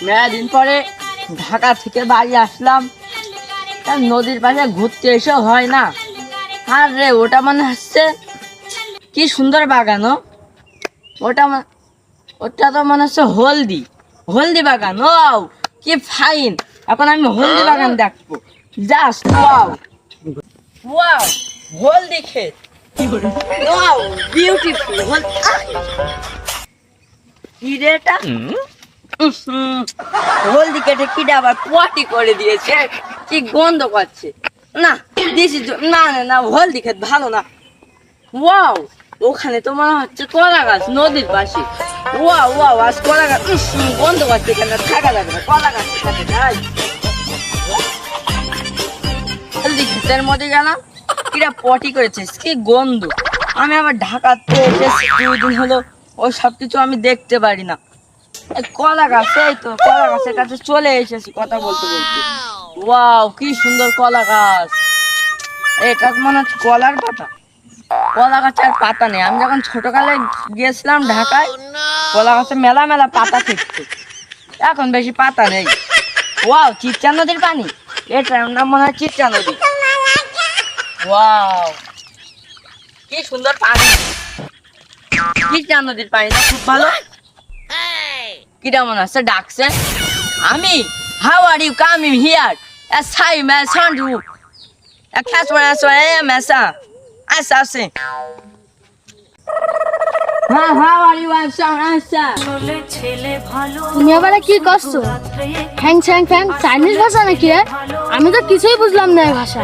মেলাদিন পরে ঢাকা থেকে বাড়ি আসলাম, নদীর পাশে ঘুরতে এসেও হয় না। আর রে ওটা মনে হচ্ছে কি সুন্দর বাগান। ওটা তো মনে হচ্ছে হলদি হলদি বাগান। ও কি ফাইন! এখন আমি হলদি বাগান দেখবো। জাস্ট ওয়াও ওয়াও, হলদি ক্ষেত, ওয়াও বিউটিফুল। কি রে এটা? হলদি কেটে কিটা আবার পটি করে দিয়েছে, কি গন্ধ করছে। না দিস না না না, হলদি খেত ভালো না। ওয়াও, ওখানে তো মনে হচ্ছে কলা গাছ নদীর পাশে। ওয়াও ওয়াও, আজ কলা গাছ গন্ধ করছে, এখানে থাকা যাবে না, কলা গাছ থাকে যাই। হলদি ক্ষেতের মধ্যে গেলাম, কিরা পটি করেছে, কি গন্ধ। আমি আমার ঢাকাতে এসেছি 2 দিন হলো, ওই সব কিছু আমি দেখতে পারি না। কলা গাছ, এই তো কলা গাছের কাছে চলে এসেছি কথা বলতে বলতে। ওয়াও কি সুন্দর কলা গাছ। এটা মনে হচ্ছে কলার পাতা। কলা গাছের পাতা নেই। আমি যখন ছোটকালে গিয়েছিলাম ঢাকায়, কলা গাছে মেলা মেলা পাতা থাকতো, এখন বেশি পাতা নেই। ওয়াও, চিত্রা নদীর পানি। এটার নাম মনে হয় চিত্রা নদী। ওয়াও কি সুন্দর পানি, চিত্রা নদীর পানিটা খুব ভালো। কিরা মনে হচ্ছে ডাকছে আমি। How are you coming here? সাই মে সান্ডু ক্লাস ওয়ান মেসা আচ্ছা আছে। হ্যাঁ হাউ আর ইউ আচ্ছা। তুমি আবার কি করছো? ফ্যাং ফ্যাং ফ্যাং চাইনিজ ভাষা নাকি? আমি তো কিছুই বুঝলাম না এই ভাষা।